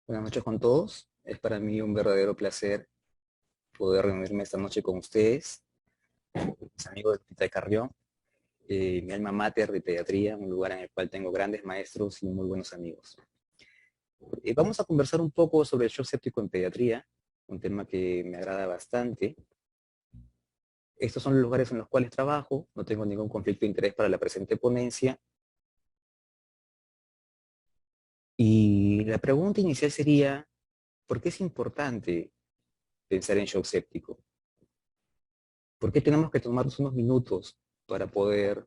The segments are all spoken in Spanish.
Buenas noches con todos. Es para mí un verdadero placer poder reunirme esta noche con ustedes, mis amigos del Hospital Carrión, mi alma mater de pediatría, un lugar en el cual tengo grandes maestros y muy buenos amigos. Vamos a conversar un poco sobre el shock séptico en pediatría, un tema que me agrada bastante. Estos son los lugares en los cuales trabajo, no tengo ningún conflicto de interés para la presente ponencia. Y la pregunta inicial sería, ¿por qué es importante pensar en shock séptico? ¿Por qué tenemos que tomarnos unos minutos para poder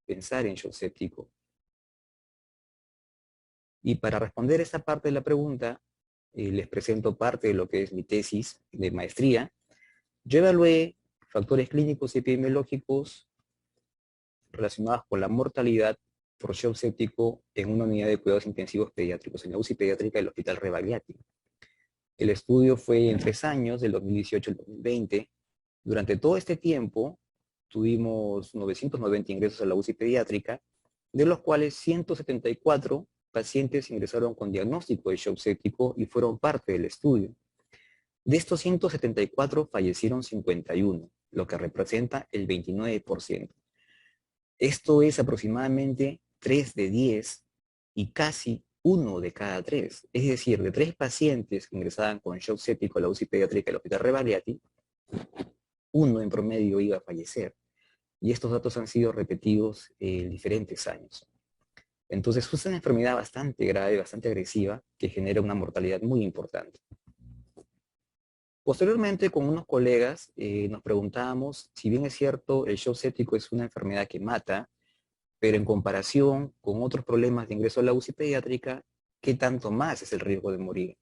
pensar en shock séptico? Y para responder esta parte de la pregunta, les presento parte de lo que es mi tesis de maestría. Yo evalué factores clínicos y epidemiológicos relacionados con la mortalidad por shock séptico en una unidad de cuidados intensivos pediátricos, en la UCI pediátrica del Hospital Rebagliati. El estudio fue en 3 años, del 2018 al 2020. Durante todo este tiempo tuvimos 990 ingresos a la UCI pediátrica, de los cuales 174 pacientes ingresaron con diagnóstico de shock séptico y fueron parte del estudio. De estos 174 fallecieron 51, lo que representa el 29%. Esto es aproximadamente 3 de 10 y casi 1 de cada 3. Es decir, de 3 pacientes que ingresaban con shock séptico a la UCI pediátrica del Hospital Rebagliati, 1 en promedio iba a fallecer. Y estos datos han sido repetidos en diferentes años. Entonces es una enfermedad bastante grave, bastante agresiva, que genera una mortalidad muy importante. Posteriormente, con unos colegas, nos preguntábamos, si bien es cierto, el shock séptico es una enfermedad que mata, pero en comparación con otros problemas de ingreso a la UCI pediátrica, ¿qué tanto más es el riesgo de morir?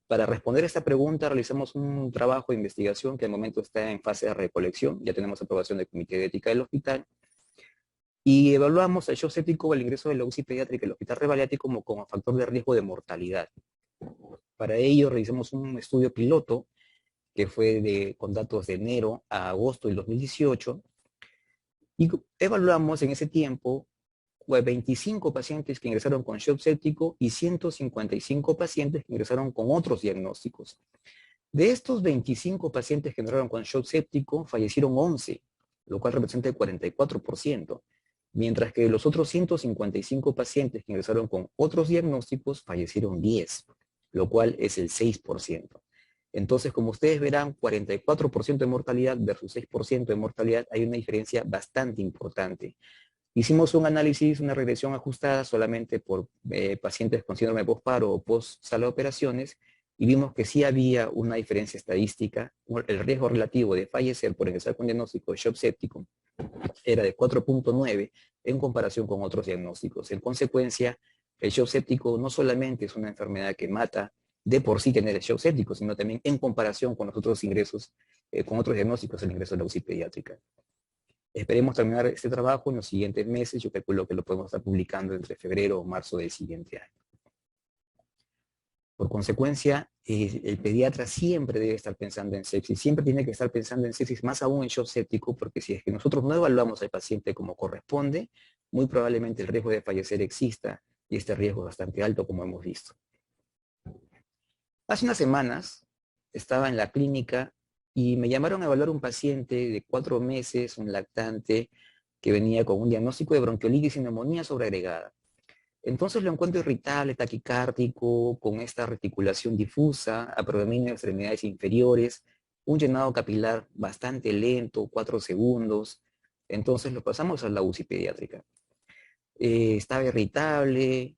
Para responder a esta pregunta, realizamos un trabajo de investigación que al momento está en fase de recolección. Ya tenemos aprobación del Comité de Ética del hospital. Y evaluamos el shock séptico o el ingreso de la UCI pediátrica y el Hospital Rebagliati como factor de riesgo de mortalidad. Para ello, realizamos un estudio piloto que fue con datos de enero a agosto del 2018. Y evaluamos en ese tiempo 25 pacientes que ingresaron con shock séptico y 155 pacientes que ingresaron con otros diagnósticos. De estos 25 pacientes que ingresaron con shock séptico, fallecieron 11, lo cual representa el 44%, mientras que de los otros 155 pacientes que ingresaron con otros diagnósticos, fallecieron 10, lo cual es el 6%. Entonces, como ustedes verán, 44% de mortalidad versus 6% de mortalidad, hay una diferencia bastante importante. Hicimos un análisis, una regresión ajustada solamente por pacientes con síndrome de postparo o post-sala de operaciones, y vimos que sí había una diferencia estadística. El riesgo relativo de fallecer por ingresar con diagnóstico de shock séptico era de 4.9 en comparación con otros diagnósticos. En consecuencia, el shock séptico no solamente es una enfermedad que mata de por sí tener el shock séptico, sino también en comparación con los otros ingresos, con otros diagnósticos, el ingreso a la UCI pediátrica. Esperemos terminar este trabajo en los siguientes meses. Yo calculo que lo podemos estar publicando entre febrero o marzo del siguiente año. Por consecuencia, el pediatra siempre debe estar pensando en sepsis, siempre tiene que estar pensando en sepsis, más aún en shock séptico, porque si es que nosotros no evaluamos al paciente como corresponde, muy probablemente el riesgo de fallecer exista, y este riesgo es bastante alto, como hemos visto. Hace unas semanas estaba en la clínica y me llamaron a evaluar un paciente de 4 meses, un lactante, que venía con un diagnóstico de bronquiolitis y neumonía sobreagregada. Entonces lo encuentro irritable, taquicárdico, con esta reticulación difusa, predominio de extremidades inferiores, un llenado capilar bastante lento, 4 segundos. Entonces lo pasamos a la UCI pediátrica. Estaba irritable,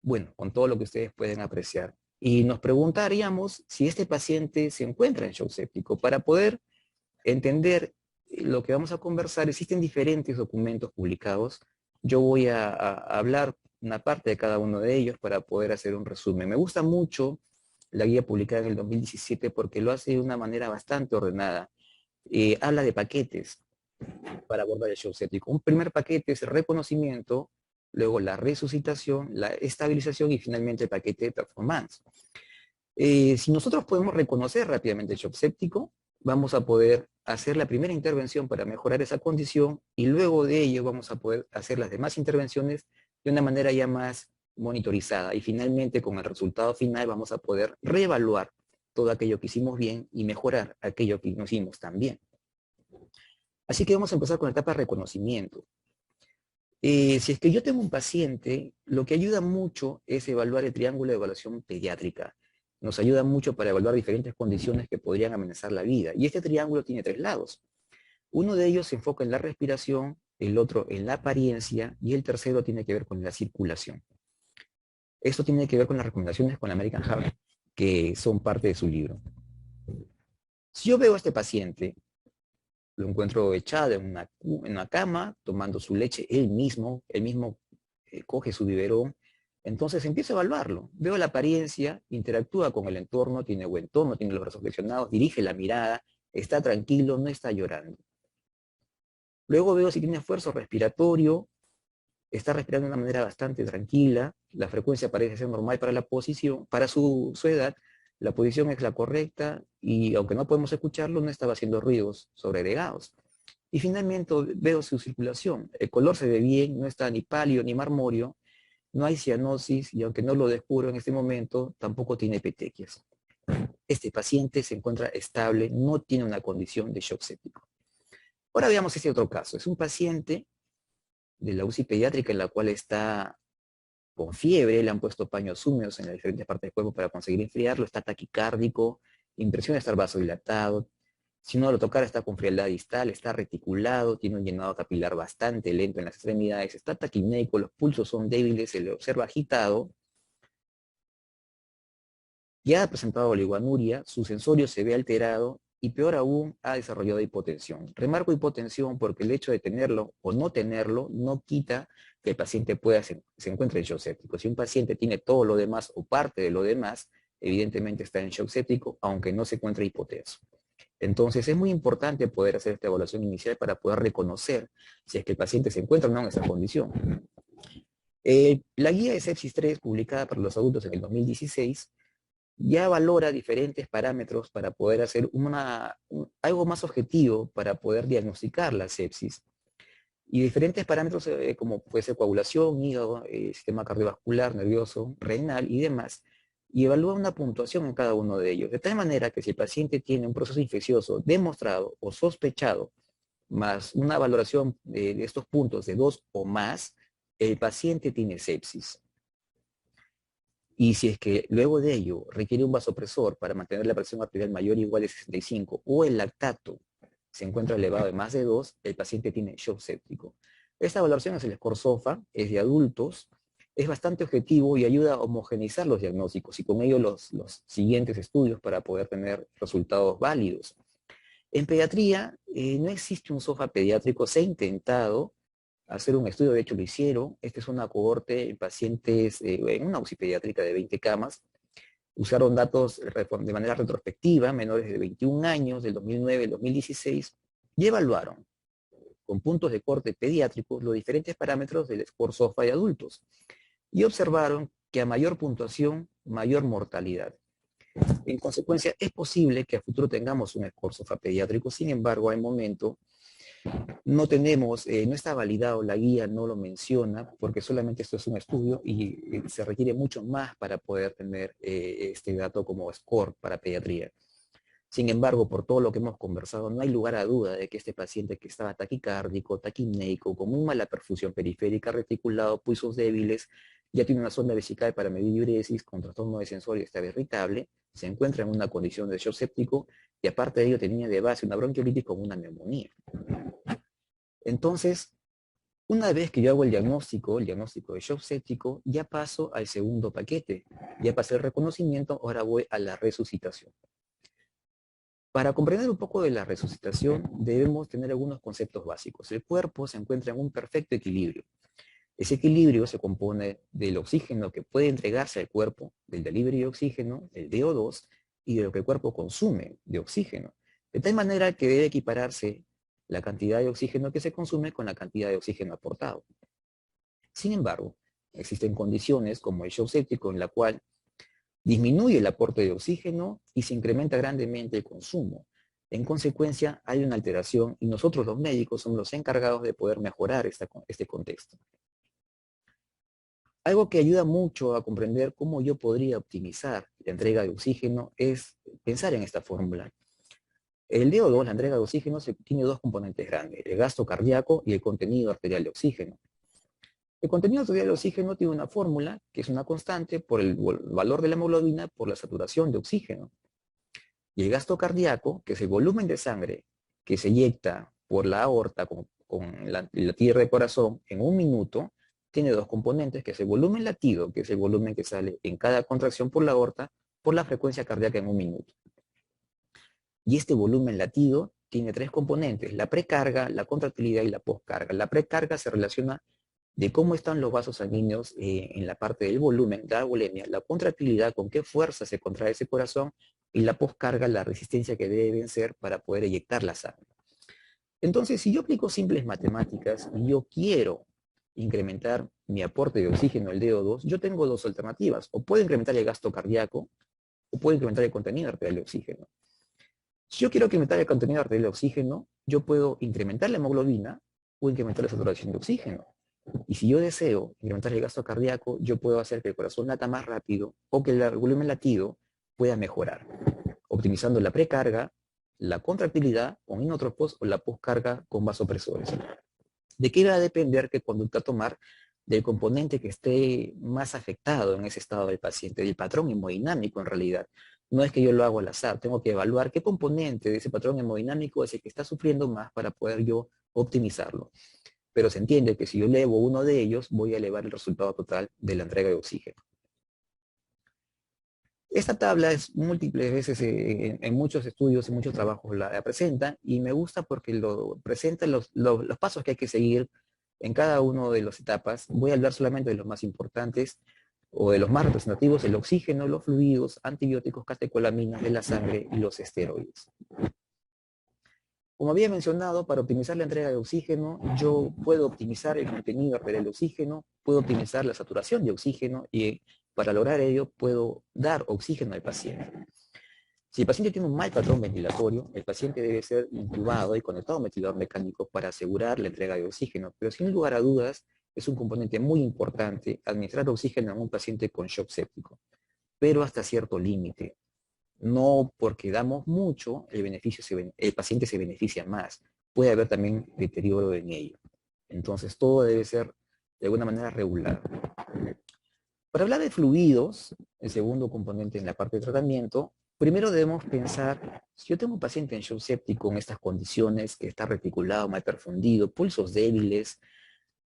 bueno, con todo lo que ustedes pueden apreciar. Y nos preguntaríamos si este paciente se encuentra en shock séptico. Para poder entender lo que vamos a conversar, existen diferentes documentos publicados. Yo voy a hablar una parte de cada uno de ellos para poder hacer un resumen. Me gusta mucho la guía publicada en el 2017 porque lo hace de una manera bastante ordenada. Habla de paquetes para abordar el shock séptico. Un primer paquete es el reconocimiento, luego la resucitación, la estabilización y finalmente el paquete de performance. Si nosotros podemos reconocer rápidamente el shock séptico, vamos a poder hacer la primera intervención para mejorar esa condición y luego de ello vamos a poder hacer las demás intervenciones de una manera ya más monitorizada y finalmente con el resultado final vamos a poder reevaluar todo aquello que hicimos bien y mejorar aquello que no hicimos tan bien. Así que vamos a empezar con la etapa de reconocimiento. Si es que yo tengo un paciente, lo que ayuda mucho es evaluar el triángulo de evaluación pediátrica. Nos ayuda mucho para evaluar diferentes condiciones que podrían amenazar la vida. Y este triángulo tiene 3 lados. Uno de ellos se enfoca en la respiración, el otro en la apariencia y el tercero tiene que ver con la circulación. Esto tiene que ver con las recomendaciones con American Heart, que son parte de su libro. Si yo veo a este paciente, lo encuentro echado en una cama, tomando su leche él mismo coge su biberón, entonces empiezo a evaluarlo. Veo la apariencia, interactúa con el entorno, tiene buen tono, tiene los brazos flexionados, dirige la mirada, está tranquilo, no está llorando. Luego veo si tiene esfuerzo respiratorio, está respirando de una manera bastante tranquila, la frecuencia parece ser normal para la posición, para su edad, la posición es la correcta y aunque no podemos escucharlo, no estaba haciendo ruidos sobreagregados. Y finalmente veo su circulación, el color se ve bien, no está ni pálido ni marmóreo, no hay cianosis y aunque no lo descubro en este momento, tampoco tiene petequias. Este paciente se encuentra estable, no tiene una condición de shock séptico. Ahora veamos este otro caso. Es un paciente de la UCI pediátrica en la cual está con fiebre, le han puesto paños húmedos en las diferentes partes del cuerpo para conseguir enfriarlo, está taquicárdico, impresión de estar vasodilatado, si no lo tocara está con frialdad distal, está reticulado, tiene un llenado capilar bastante lento en las extremidades, está taquineico, los pulsos son débiles, se le observa agitado, ya ha presentado oligoanuria, su sensorio se ve alterado y peor aún ha desarrollado hipotensión. Remarco hipotensión porque el hecho de tenerlo o no tenerlo no quita que el paciente se encuentre en shock séptico. Si un paciente tiene todo lo demás o parte de lo demás, evidentemente está en shock séptico, aunque no se encuentre hipotenso. Entonces es muy importante poder hacer esta evaluación inicial para poder reconocer si es que el paciente se encuentra o no en esa condición. La guía de sepsis 3, publicada para los adultos en el 2016, ya valora diferentes parámetros para poder hacer algo más objetivo para poder diagnosticar la sepsis. Y diferentes parámetros como puede ser coagulación, hígado, sistema cardiovascular, nervioso, renal y demás, y evalúa una puntuación en cada uno de ellos. De tal manera que si el paciente tiene un proceso infeccioso demostrado o sospechado, más una valoración de estos puntos de 2 o más, el paciente tiene sepsis. Y si es que luego de ello requiere un vasopresor para mantener la presión arterial mayor o igual de 65 o el lactato se encuentra elevado de más de 2, el paciente tiene shock séptico. Esta valoración es el score SOFA, es de adultos, es bastante objetivo y ayuda a homogeneizar los diagnósticos y con ello los siguientes estudios para poder tener resultados válidos. En pediatría no existe un SOFA pediátrico, se ha intentado hacer un estudio, de hecho lo hicieron, esta es una cohorte en pacientes en una UCI pediátrica de 20 camas, usaron datos de manera retrospectiva, menores de 21 años, del 2009 al 2016, y evaluaron con puntos de corte pediátricos los diferentes parámetros del score SOFA de adultos, y observaron que a mayor puntuación, mayor mortalidad. En consecuencia, es posible que a futuro tengamos un score SOFA pediátrico, sin embargo, hay momentos no tenemos, no está validado, la guía no lo menciona, porque solamente esto es un estudio y se requiere mucho más para poder tener este dato como score para pediatría. Sin embargo, por todo lo que hemos conversado, no hay lugar a duda de que este paciente que estaba taquicárdico, taquineico, con muy mala perfusión periférica, reticulado, pulsos débiles, ya tiene una sonda vesical para medir diuresis, con trastorno de sensorio, estaba irritable, se encuentra en una condición de shock séptico y aparte de ello tenía de base una bronquiolitis con una neumonía. Entonces, una vez que yo hago el diagnóstico de shock séptico, ya paso al segundo paquete. Ya pasé el reconocimiento, ahora voy a la resucitación. Para comprender un poco de la resucitación, debemos tener algunos conceptos básicos. El cuerpo se encuentra en un perfecto equilibrio. Ese equilibrio se compone del oxígeno que puede entregarse al cuerpo, del delivery de oxígeno, el DO2, y de lo que el cuerpo consume de oxígeno. De tal manera que debe equipararse la cantidad de oxígeno que se consume con la cantidad de oxígeno aportado. Sin embargo, existen condiciones como el shock séptico en la cual disminuye el aporte de oxígeno y se incrementa grandemente el consumo. En consecuencia, hay una alteración y nosotros los médicos somos los encargados de poder mejorar este contexto. Algo que ayuda mucho a comprender cómo yo podría optimizar la entrega de oxígeno es pensar en esta fórmula. El DO2, la entrega de oxígeno, tiene dos componentes grandes, el gasto cardíaco y el contenido arterial de oxígeno. El contenido arterial de oxígeno tiene una fórmula que es una constante por el valor de la hemoglobina por la saturación de oxígeno. Y el gasto cardíaco, que es el volumen de sangre que se eyecta por la aorta con la latido de corazón en un minuto, tiene dos componentes, que es el volumen latido, que es el volumen que sale en cada contracción por la aorta, por la frecuencia cardíaca en un minuto. Y este volumen latido tiene tres componentes, la precarga, la contractilidad y la poscarga. La precarga se relaciona de cómo están los vasos sanguíneos en la parte del volumen, de la volemia, la contractilidad, con qué fuerza se contrae ese corazón, y la poscarga, la resistencia que debe vencer para poder eyectar la sangre. Entonces, si yo aplico simples matemáticas y yo quiero incrementar mi aporte de oxígeno, el DO2, yo tengo dos alternativas. O puedo incrementar el gasto cardíaco, o puedo incrementar el contenido arterial de oxígeno. Si yo quiero incrementar el contenido arterial de oxígeno, yo puedo incrementar la hemoglobina o incrementar la saturación de oxígeno. Y si yo deseo incrementar el gasto cardíaco, yo puedo hacer que el corazón lata más rápido o que el volumen latido pueda mejorar, optimizando la precarga, la contractilidad con inotropos o la poscarga con vasopresores. ¿De qué va a depender qué conducta tomar? Del componente que esté más afectado en ese estado del paciente, del patrón hemodinámico en realidad. No es que yo lo hago al azar, tengo que evaluar qué componente de ese patrón hemodinámico es el que está sufriendo más para poder yo optimizarlo. Pero se entiende que si yo elevo uno de ellos, voy a elevar el resultado total de la entrega de oxígeno. Esta tabla es múltiples veces en muchos estudios, en muchos trabajos la presenta, y me gusta porque lo presenta los pasos que hay que seguir en cada una de las etapas. Voy a hablar solamente de los más importantes o de los más representativos: el oxígeno, los fluidos, antibióticos, catecolaminas de la sangre y los esteroides. Como había mencionado, para optimizar la entrega de oxígeno, yo puedo optimizar el contenido arterial de oxígeno, puedo optimizar la saturación de oxígeno, y para lograr ello puedo dar oxígeno al paciente. Si el paciente tiene un mal patrón ventilatorio, el paciente debe ser intubado y conectado a un ventilador mecánico para asegurar la entrega de oxígeno. Pero sin lugar a dudas, es un componente muy importante administrar oxígeno a un paciente con shock séptico, pero hasta cierto límite. No porque damos mucho, el paciente se beneficia más. Puede haber también deterioro en ello. Entonces todo debe ser de alguna manera regulado. Para hablar de fluidos, el segundo componente en la parte de tratamiento, primero debemos pensar, si yo tengo un paciente en shock séptico en estas condiciones, que está reticulado, mal perfundido, pulsos débiles,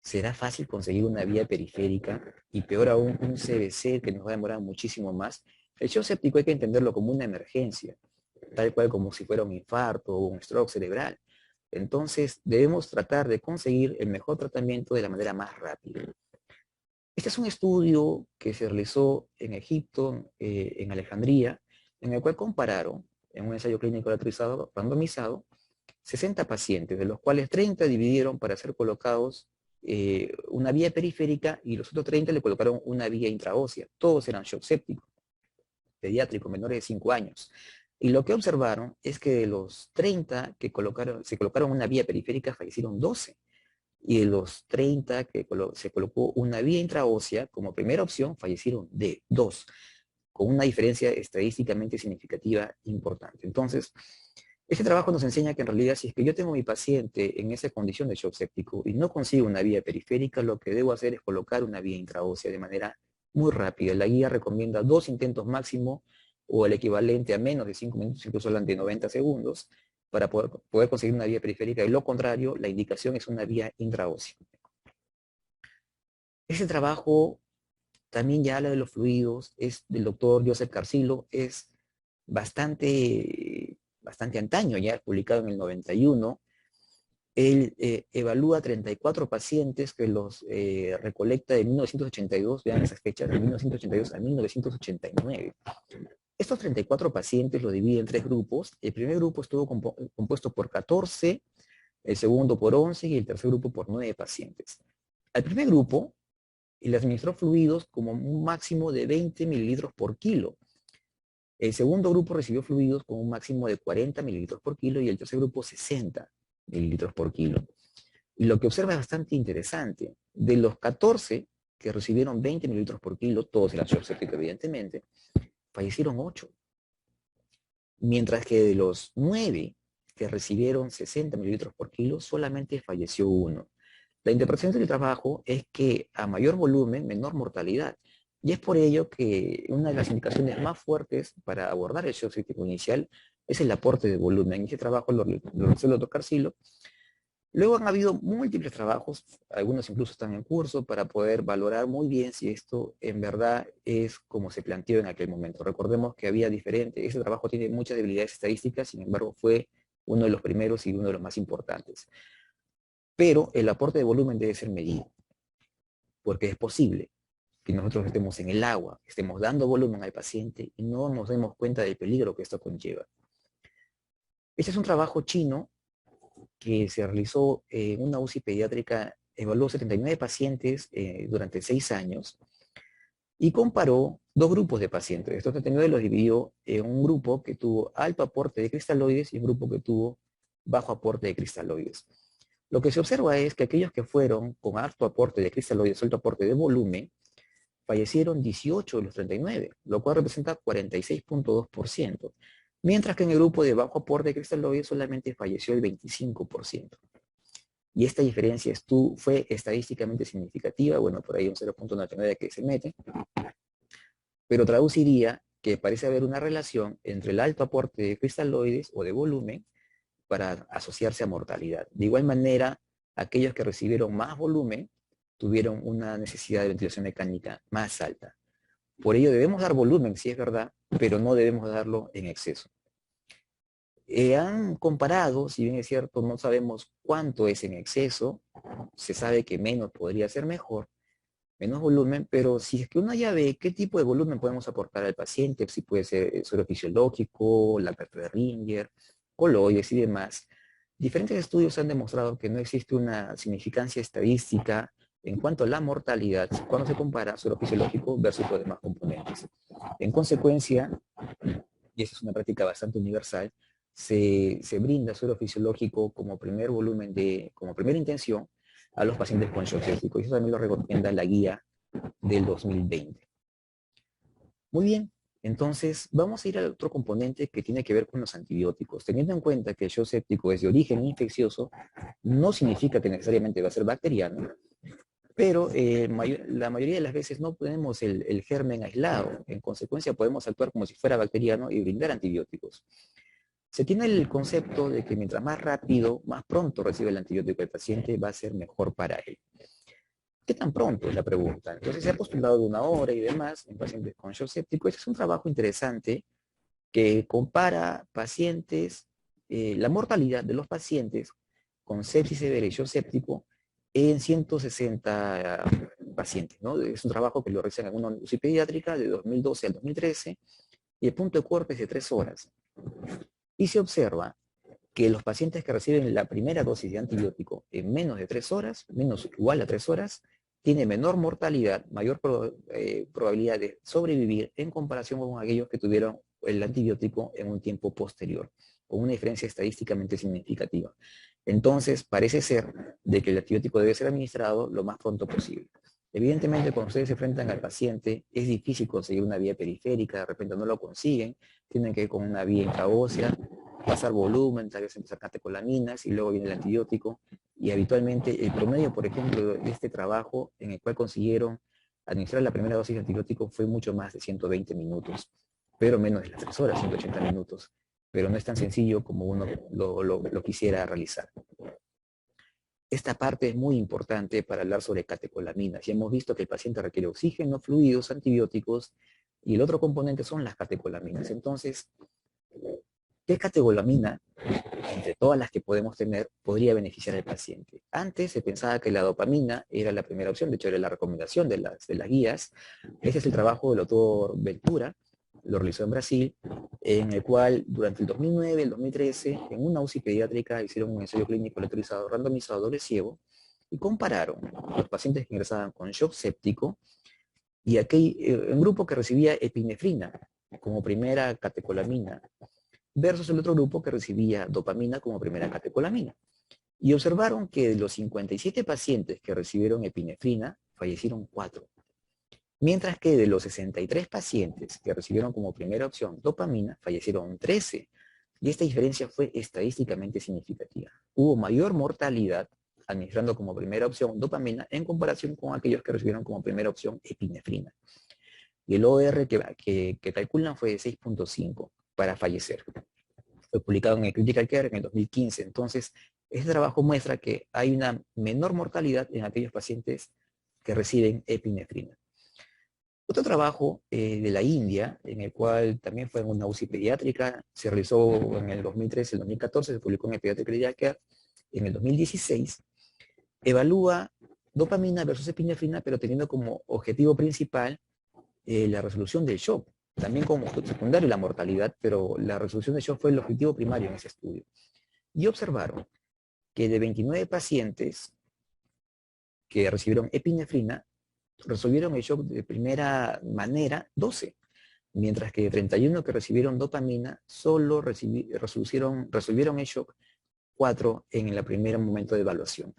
¿será fácil conseguir una vía periférica? Y peor aún, un CBC que nos va a demorar muchísimo más. El shock séptico hay que entenderlo como una emergencia, tal cual como si fuera un infarto o un stroke cerebral. Entonces, debemos tratar de conseguir el mejor tratamiento de la manera más rápida. Este es un estudio que se realizó en Egipto, en Alejandría, en el cual compararon, en un ensayo clínico randomizado, 60 pacientes, de los cuales 30 dividieron para ser colocados una vía periférica, y los otros 30 le colocaron una vía intraósea. Todos eran shock sépticos, pediátricos, menores de 5 años. Y lo que observaron es que de los 30 que se colocaron una vía periférica, fallecieron 12. Y de los 30 que se colocó una vía intraósea como primera opción, fallecieron de 2, con una diferencia estadísticamente significativa importante. Entonces, este trabajo nos enseña que en realidad, si es que yo tengo a mi paciente en esa condición de shock séptico y no consigo una vía periférica, lo que debo hacer es colocar una vía intraósea de manera muy rápida. La guía recomienda 2 intentos máximo, o el equivalente a menos de 5 minutos, incluso durante 90 segundos, para poder conseguir una vía periférica. Y lo contrario, la indicación es una vía intraósea. Ese trabajo también ya habla de los fluidos, es del doctor Joseph Carcillo, es bastante antaño, ya publicado en el 91. Él evalúa 34 pacientes que los recolecta de 1982, vean esas fechas, de 1982 a 1989. Estos 34 pacientes los divide en 3 grupos. El primer grupo estuvo compuesto por 14, el segundo por 11 y el tercer grupo por 9 pacientes. Al primer grupo le administró fluidos como un máximo de 20 mililitros por kilo. El segundo grupo recibió fluidos con un máximo de 40 mililitros por kilo y el tercer grupo 60 mililitros por kilo. Y lo que observa es bastante interesante. De los 14 que recibieron 20 mililitros por kilo, todos eran shock séptico evidentemente, fallecieron 8. Mientras que de los 9 que recibieron 60 mililitros por kilo, solamente falleció 1. La interpretación del trabajo es que a mayor volumen, menor mortalidad. Y es por ello que una de las indicaciones más fuertes para abordar el shock séptico inicial es el aporte de volumen. Este trabajo lo realizó el doctor Carcillo. Luego han habido múltiples trabajos, algunos incluso están en curso, para poder valorar muy bien si esto en verdad es como se planteó en aquel momento. Recordemos que había ese trabajo tiene muchas debilidades estadísticas, sin embargo fue uno de los primeros y uno de los más importantes. Pero el aporte de volumen debe ser medido, porque es posible que nosotros estemos en el agua, estemos dando volumen al paciente y no nos demos cuenta del peligro que esto conlleva. Este es un trabajo chino que se realizó en una UCI pediátrica, evaluó 79 pacientes durante 6 años y comparó 2 grupos de pacientes. Estos 79 los dividió en un grupo que tuvo alto aporte de cristaloides y un grupo que tuvo bajo aporte de cristaloides. Lo que se observa es que aquellos que fueron con alto aporte de cristaloides, alto aporte de volumen, fallecieron 18 de los 39, lo cual representa 46.2%, mientras que en el grupo de bajo aporte de cristaloides solamente falleció el 25%. Y esta diferencia fue estadísticamente significativa, bueno, por ahí un 0.99 que se mete, pero traduciría que parece haber una relación entre el alto aporte de cristaloides o de volumen para asociarse a mortalidad. De igual manera, aquellos que recibieron más volumen tuvieron una necesidad de ventilación mecánica más alta. Por ello debemos dar volumen, sí es verdad, pero no debemos darlo en exceso. Han comparado, si bien es cierto, no sabemos cuánto es en exceso, se sabe que menos podría ser mejor, menos volumen, pero si es que uno ya ve qué tipo de volumen podemos aportar al paciente, si puede ser suero fisiológico, la de Ringer, coloides y demás, diferentes estudios han demostrado que no existe una significancia estadística en cuanto a la mortalidad cuando se compara suero fisiológico versus los demás componentes. En consecuencia, y esa es una práctica bastante universal, se brinda suero fisiológico como primer volumen como primera intención a los pacientes con shock séptico. Y eso también lo recomienda la guía del 2020. Muy bien, entonces vamos a ir al otro componente que tiene que ver con los antibióticos. Teniendo en cuenta que el shock séptico es de origen infeccioso, no significa que necesariamente va a ser bacteriano, pero la mayoría de las veces no tenemos el germen aislado. En consecuencia, podemos actuar como si fuera bacteriano y brindar antibióticos. Se tiene el concepto de que mientras más rápido, más pronto recibe el antibiótico el paciente, va a ser mejor para él. ¿Qué tan pronto? Es la pregunta. Entonces se ha postulado de 1 hora y demás en pacientes con shock séptico. Este es un trabajo interesante que compara pacientes, la mortalidad de los pacientes con sepsis severa y shock séptico en 160 pacientes, ¿no? Es un trabajo que lo realizan en una UCI pediátrica de 2012 al 2013 y el punto de corte es de 3 horas. Y se observa que los pacientes que reciben la primera dosis de antibiótico en menos de 3 horas, menos o igual a 3 horas, tiene menor mortalidad, mayor probabilidad de sobrevivir en comparación con aquellos que tuvieron el antibiótico en un tiempo posterior, con una diferencia estadísticamente significativa. Entonces, parece ser de que el antibiótico debe ser administrado lo más pronto posible. Evidentemente, cuando ustedes se enfrentan al paciente, es difícil conseguir una vía periférica, de repente no lo consiguen, tienen que ir con una vía intraósea, pasar volumen, tal vez empezar catecolaminas y luego viene el antibiótico. Y habitualmente el promedio, por ejemplo, de este trabajo en el cual consiguieron administrar la primera dosis de antibiótico fue mucho más de 120 minutos, pero menos de las 3 horas, 180 minutos. Pero no es tan sencillo como uno lo quisiera realizar. Esta parte es muy importante para hablar sobre catecolaminas. Ya hemos visto que el paciente requiere oxígeno, fluidos, antibióticos, y el otro componente son las catecolaminas. Entonces, ¿qué catecolamina, entre todas las que podemos tener, podría beneficiar al paciente? Antes se pensaba que la dopamina era la primera opción, de hecho era la recomendación de las guías. Este es el trabajo del doctor Ventura, lo realizó en Brasil, en el cual durante el 2009 y el 2013, en una UCI pediátrica, hicieron un ensayo clínico aleatorizado, randomizado, doble ciego, y compararon los pacientes que ingresaban con shock séptico y un grupo que recibía epinefrina como primera catecolamina, versus el otro grupo que recibía dopamina como primera catecolamina. Y observaron que de los 57 pacientes que recibieron epinefrina, fallecieron 4. Mientras que de los 63 pacientes que recibieron como primera opción dopamina, fallecieron 13. Y esta diferencia fue estadísticamente significativa. Hubo mayor mortalidad administrando como primera opción dopamina en comparación con aquellos que recibieron como primera opción epinefrina. Y el OR que calculan fue de 6.5 para fallecer. Fue publicado en el Critical Care en el 2015. Entonces, este trabajo muestra que hay una menor mortalidad en aquellos pacientes que reciben epinefrina. Otro trabajo de la India, en el cual también fue en una UCI pediátrica, se realizó en el 2013, el 2014, se publicó en el Pediatric Critical Care en el 2016, evalúa dopamina versus epinefrina, pero teniendo como objetivo principal la resolución del shock, también como secundario la mortalidad, pero la resolución del shock fue el objetivo primario en ese estudio. Y observaron que de 29 pacientes que recibieron epinefrina, resolvieron el shock de primera manera 12, mientras que de 31 que recibieron dopamina, solo resolvieron el shock 4 en el primer momento de evaluación.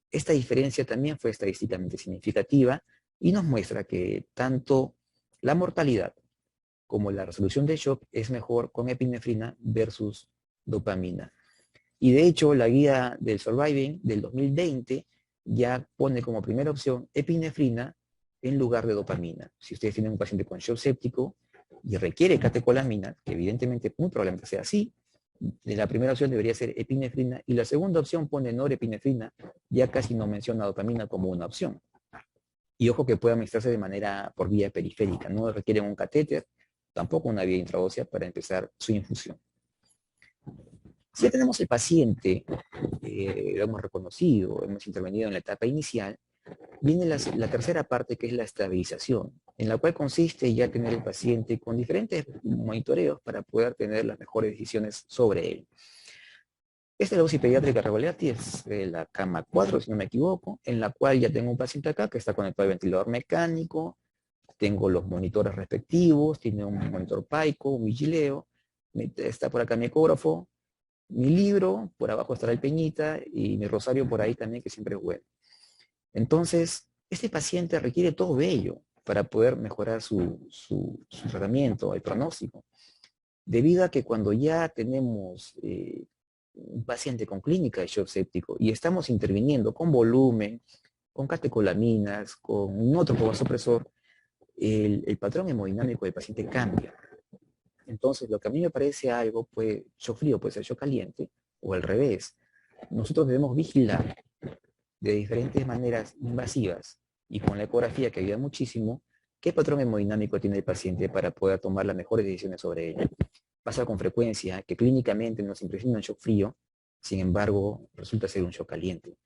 Esta diferencia también fue estadísticamente significativa y nos muestra que tanto la mortalidad como la resolución del shock es mejor con epinefrina versus dopamina. Y de hecho, la guía del Surviving del 2020 ya pone como primera opción epinefrina en lugar de dopamina. Si ustedes tienen un paciente con shock séptico y requiere catecolamina, que evidentemente muy probablemente sea así, la primera opción debería ser epinefrina y la segunda opción pone norepinefrina, ya casi no menciona dopamina como una opción. Y ojo que puede administrarse de manera por vía periférica, no requieren un catéter, tampoco una vía intraósea para empezar su infusión. Si ya tenemos el paciente, lo hemos reconocido, hemos intervenido en la etapa inicial, viene la tercera parte que es la estabilización, en la cual consiste ya tener el paciente con diferentes monitoreos para poder tener las mejores decisiones sobre él. Esta es la UCI pediátrica Regoletti, es la cama 4, si no me equivoco, en la cual ya tengo un paciente acá que está conectado al ventilador mecánico, tengo los monitores respectivos, tiene un monitor Paico, un vigileo, está por acá mi ecógrafo, mi libro, por abajo estará el peñita y mi rosario por ahí también, que siempre es bueno. Entonces, este paciente requiere todo ello para poder mejorar su tratamiento, el pronóstico. Debido a que cuando ya tenemos un paciente con clínica de shock séptico y estamos interviniendo con volumen, con catecolaminas, con un otro vasopresor, el patrón hemodinámico del paciente cambia. Entonces, lo que a mí me parece algo, pues, shock frío puede ser shock caliente, o al revés. Nosotros debemos vigilar de diferentes maneras invasivas y con la ecografía que ayuda muchísimo, qué patrón hemodinámico tiene el paciente para poder tomar las mejores decisiones sobre él. Pasa con frecuencia que clínicamente nos impresiona un shock frío, sin embargo, resulta ser un shock caliente.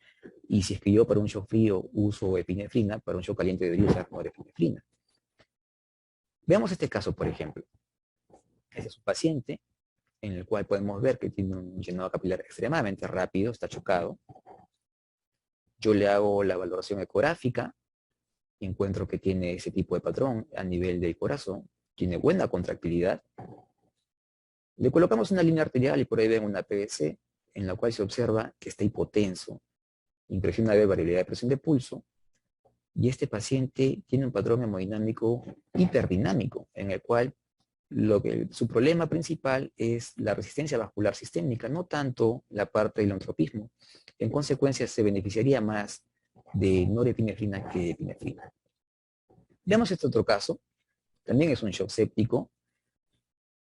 Y si es que yo para un shock frío uso epinefrina, para un shock caliente debería usar norepinefrina. Veamos este caso, por ejemplo. Este es un paciente en el cual podemos ver que tiene un llenado capilar extremadamente rápido, está chocado. Yo le hago la valoración ecográfica y encuentro que tiene ese tipo de patrón a nivel del corazón, tiene buena contractilidad. Le colocamos una línea arterial y por ahí ven una PVC en la cual se observa que está hipotenso, impresión de variabilidad de presión de pulso, y este paciente tiene un patrón hemodinámico hiperdinámico, en el cual su problema principal es la resistencia vascular sistémica, no tanto la parte del entropismo. En consecuencia, se beneficiaría más de norepinefrina que de epinefrina. Veamos este otro caso. También es un shock séptico.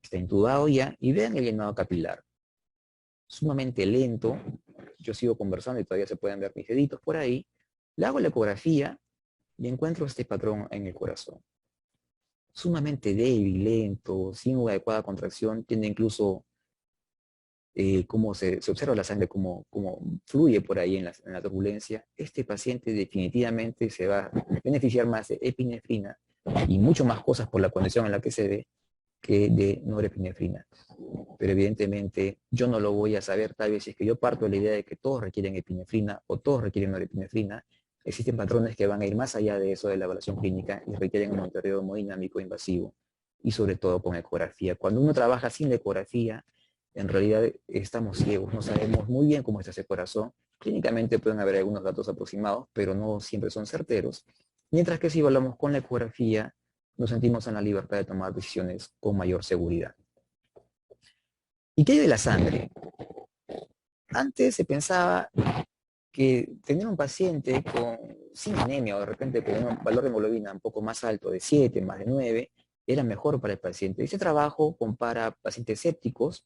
Está intubado ya. Y vean el llenado capilar. Sumamente lento. Yo sigo conversando y todavía se pueden ver mis deditos por ahí. Le hago la ecografía y encuentro este patrón en el corazón. Sumamente débil, lento, sin una adecuada contracción. Tiene incluso cómo se observa la sangre, cómo fluye por ahí en la turbulencia. Este paciente definitivamente se va a beneficiar más de epinefrina y mucho más cosas por la condición en la que se ve que de norepinefrina. Pero evidentemente yo no lo voy a saber, tal vez si es que yo parto de la idea de que todos requieren epinefrina o todos requieren norepinefrina. Existen patrones que van a ir más allá de eso de la evaluación clínica y requieren un monitoreo hemodinámico invasivo y sobre todo con ecografía. Cuando uno trabaja sin la ecografía, en realidad estamos ciegos, no sabemos muy bien cómo está ese corazón. Clínicamente pueden haber algunos datos aproximados, pero no siempre son certeros. mientras que si evaluamos con la ecografía, nos sentimos en la libertad de tomar decisiones con mayor seguridad. ¿Y qué hay de la sangre? Antes se pensaba que tener un paciente sin anemia o de repente con un valor de hemoglobina un poco más alto, de 7, más de 9, era mejor para el paciente. Este trabajo compara pacientes sépticos,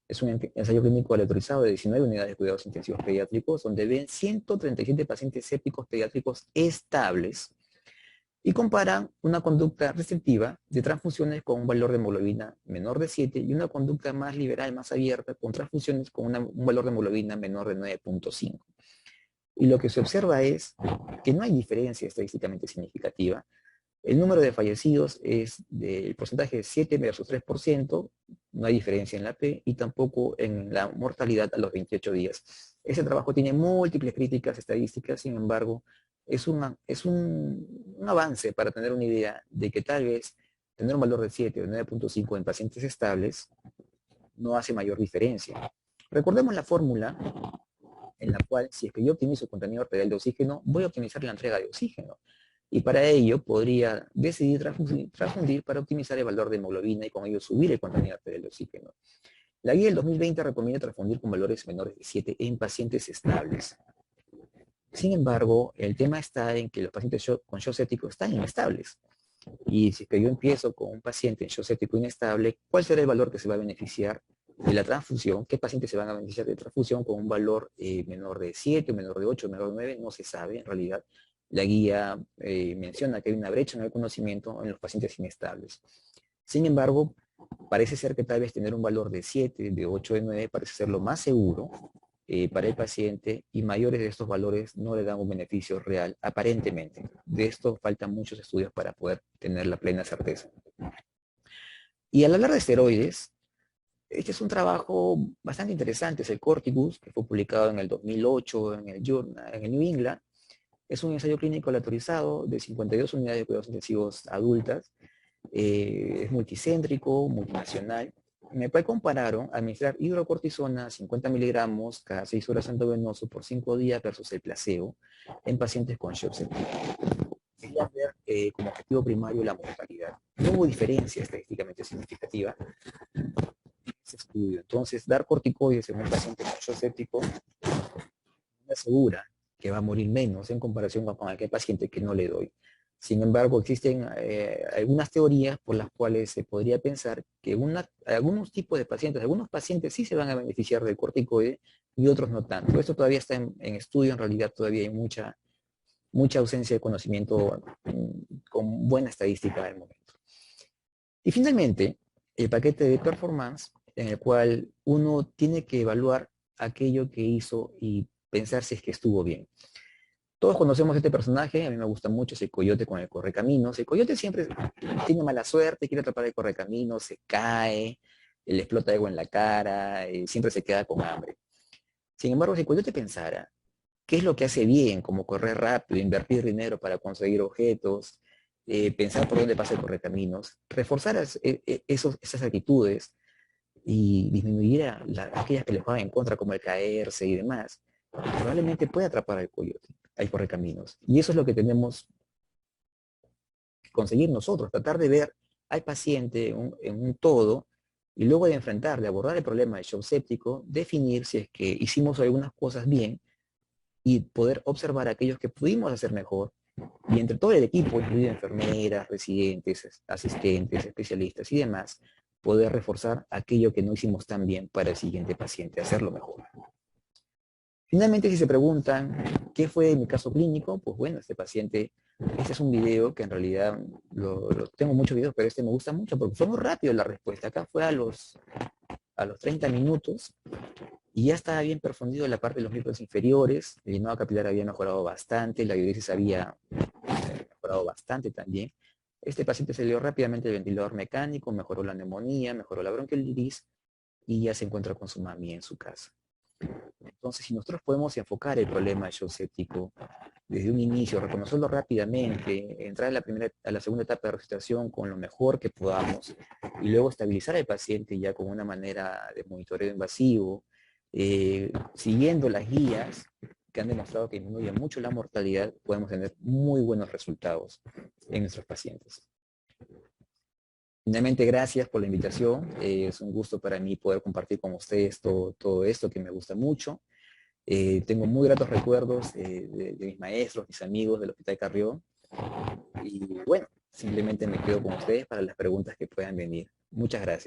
es un ensayo clínico aleatorizado de 19 unidades de cuidados intensivos pediátricos, donde ven 137 pacientes sépticos pediátricos estables y comparan una conducta restrictiva de transfusiones con un valor de hemoglobina menor de 7 y una conducta más liberal, más abierta, con transfusiones con un valor de hemoglobina menor de 9.5. Y lo que se observa es que no hay diferencia estadísticamente significativa. El número de fallecidos es del porcentaje de 7 versus 3%, no hay diferencia en la P y tampoco en la mortalidad a los 28 días. Ese trabajo tiene múltiples críticas estadísticas, sin embargo, es un avance para tener una idea de que tal vez tener un valor de 7 o 9.5 en pacientes estables no hace mayor diferencia. Recordemos la fórmula en la cual, si es que yo optimizo el contenido arterial de oxígeno, voy a optimizar la entrega de oxígeno. Y para ello podría decidir transfundir para optimizar el valor de hemoglobina y con ello subir el contenido arterial de oxígeno. La guía del 2020 recomienda transfundir con valores menores de 7 en pacientes estables. Sin embargo, el tema está en que los pacientes con shock séptico están inestables. Y si es que yo empiezo con un paciente en shock séptico inestable, ¿cuál será el valor que se va a beneficiar de la transfusión? ¿Qué pacientes se van a beneficiar de transfusión con un valor menor de 7, menor de 8, menor de 9? No se sabe, en realidad. La guía menciona que hay una brecha en el conocimiento en los pacientes inestables. Sin embargo, parece ser que tal vez tener un valor de 7, de 8, de 9 parece ser lo más seguro para el paciente y mayores de estos valores no le dan un beneficio real, aparentemente. De esto faltan muchos estudios para poder tener la plena certeza. Y al hablar de esteroides, este es un trabajo bastante interesante, es el Corticus, que fue publicado en el 2008 en el New England. Es un ensayo clínico aleatorizado de 52 unidades de cuidados intensivos adultas. Es multicéntrico, multinacional. En el cual compararon administrar hidrocortisona 50 miligramos cada 6 horas endovenoso por 5 días versus el placebo en pacientes con shock séptico. Quería ver como objetivo primario la mortalidad. No hubo diferencia estadísticamente significativa en ese estudio. Entonces, dar corticoides en un paciente con shock séptico me asegura que va a morir menos en comparación con aquel paciente que no le doy. Sin embargo, existen algunas teorías por las cuales se podría pensar que algunos tipos de pacientes, algunos pacientes sí se van a beneficiar del corticoide y otros no tanto. Esto todavía está en estudio, en realidad todavía hay mucha ausencia de conocimiento con buena estadística al momento. Y finalmente, el paquete de performance, en el cual uno tiene que evaluar aquello que hizo y pensar si es que estuvo bien. Todos conocemos a este personaje, a mí me gusta mucho, ese coyote con el correcaminos. El coyote siempre tiene mala suerte, quiere atrapar el correcaminos, se cae, le explota algo en la cara, siempre se queda con hambre. Sin embargo, si el coyote pensara qué es lo que hace bien, como correr rápido, invertir dinero para conseguir objetos, pensar por dónde pasa el correcaminos, reforzar esas actitudes y disminuir aquellas que le juegan en contra, como el caerse y demás, probablemente pueda atrapar al coyote, al correcaminos. Y eso es lo que tenemos que conseguir nosotros, tratar de ver al paciente en un todo y luego de enfrentar, de abordar el problema del shock séptico, definir si es que hicimos algunas cosas bien y poder observar aquellos que pudimos hacer mejor. Y entre todo el equipo, incluido enfermeras, residentes, asistentes, especialistas y demás, poder reforzar aquello que no hicimos tan bien para el siguiente paciente, hacerlo mejor. Finalmente, si se preguntan qué fue mi caso clínico, pues bueno, este paciente, este es un video que en realidad tengo muchos videos, pero este me gusta mucho porque fue muy rápido la respuesta. Acá fue a los 30 minutos y ya estaba bien perfundido en la parte de los miembros inferiores, el llenado capilar había mejorado bastante, la diuresis había mejorado bastante también. Este paciente salió rápidamente del ventilador mecánico, mejoró la neumonía, mejoró la bronquiolitis y ya se encuentra con su mami en su casa. Entonces, si nosotros podemos enfocar el problema de shock séptico desde un inicio, reconocerlo rápidamente, entrar a la segunda etapa de resucitación con lo mejor que podamos y luego estabilizar al paciente ya con una manera de monitoreo invasivo, siguiendo las guías, que han demostrado que disminuye mucho la mortalidad, podemos tener muy buenos resultados en nuestros pacientes. Finalmente, gracias por la invitación. Es un gusto para mí poder compartir con ustedes todo esto que me gusta mucho. Tengo muy gratos recuerdos de mis maestros, mis amigos del Hospital Carrión. Y bueno, simplemente me quedo con ustedes para las preguntas que puedan venir. Muchas gracias.